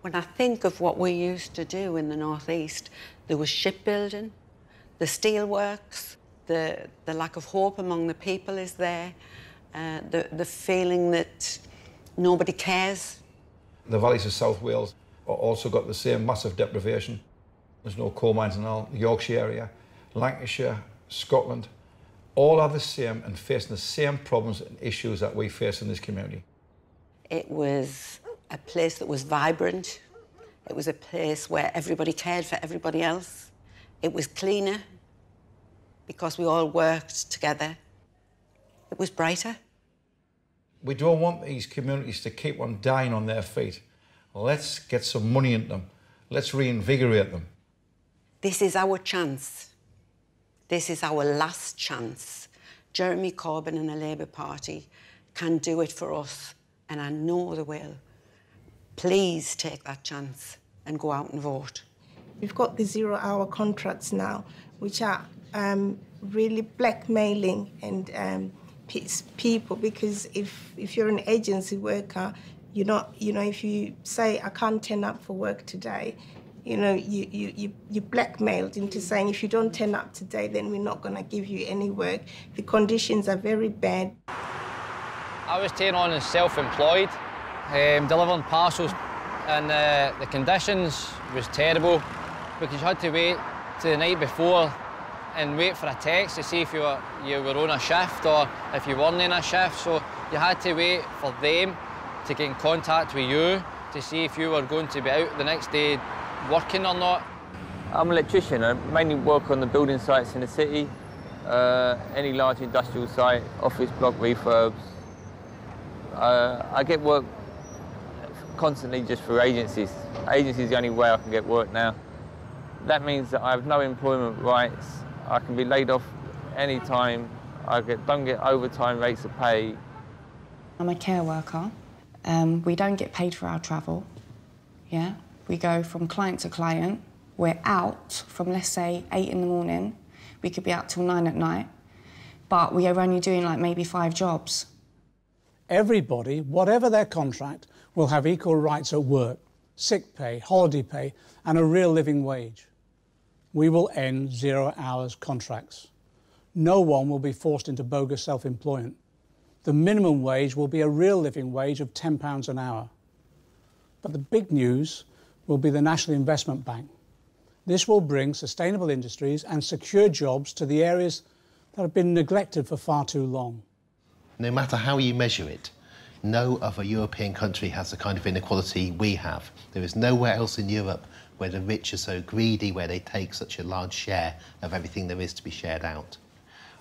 When I think of what we used to do in the northeast, there was shipbuilding, the steelworks, the lack of hope among the people is there, the feeling that nobody cares. The valleys of South Wales also got the same massive deprivation. There's no coal mines in all the Yorkshire area, Lancashire, Scotland, all are the same and facing the same problems and issues that we face in this community. It was a place that was vibrant. It was a place where everybody cared for everybody else. It was cleaner because we all worked together. It was brighter. We don't want these communities to keep on dying on their feet. Let's get some money into them. Let's reinvigorate them. This is our chance. This is our last chance. Jeremy Corbyn and the Labour Party can do it for us, and I know they will. Please take that chance and go out and vote. We've got the zero-hour contracts now, which are really blackmailing and people, because if you're an agency worker, you're not, if you say, I can't turn up for work today, you're blackmailed into saying, if you don't turn up today, then we're not going to give you any work. The conditions are very bad. I was taken on as self-employed, delivering parcels, and the conditions was terrible because you had to wait till the night before and wait for a text to see if you were on a shift or if you weren't in a shift. So you had to wait for them to get in contact with you to see if you were going to be out the next day working or not. I'm an electrician. I mainly work on the building sites in the city, any large industrial site, office block refurbs. I get work constantly just through agencies. Agencies is the only way I can get work now. That means that I have no employment rights. I can be laid off any time. I don't get overtime rates of pay. I'm a care worker. We don't get paid for our travel. Yeah, we go from client to client. We're out from, let's say, 8 in the morning. We could be out till 9 at night, but we are only doing like maybe 5 jobs. Everybody, whatever their contract, will have equal rights at work, sick pay, holiday pay, and a real living wage. We will end 0 hours contracts. No one will be forced into bogus self-employment. The minimum wage will be a real living wage of £10 an hour. But the big news will be the National Investment Bank. This will bring sustainable industries and secure jobs to the areas that have been neglected for far too long. No matter how you measure it, no other European country has the kind of inequality we have. There is nowhere else in Europe where the rich are so greedy, where they take such a large share of everything there is to be shared out.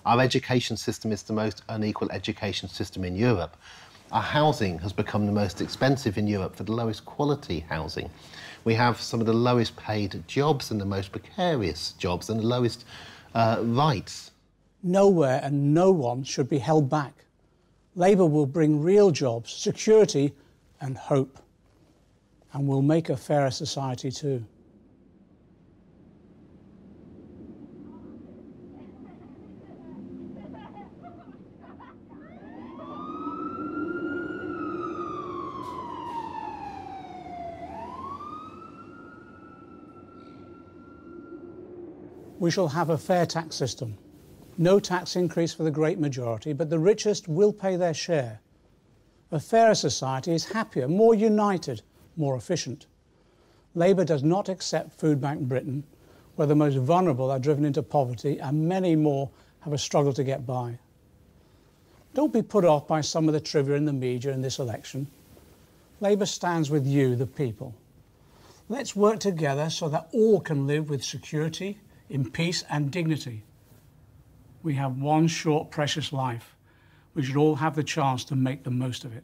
Our education system is the most unequal education system in Europe. Our housing has become the most expensive in Europe for the lowest quality housing. We have some of the lowest paid jobs and the most precarious jobs and the lowest rights. Nowhere and no one should be held back. Labour will bring real jobs, security and hope. And we'll make a fairer society too. We shall have a fair tax system. No tax increase for the great majority, but the richest will pay their share. A fairer society is happier, more united, more efficient. Labour does not accept Food Bank Britain, where the most vulnerable are driven into poverty and many more have a struggle to get by. Don't be put off by some of the trivia in the media in this election. Labour stands with you, the people. Let's work together so that all can live with security, in peace and dignity. We have one short, precious life. We should all have the chance to make the most of it.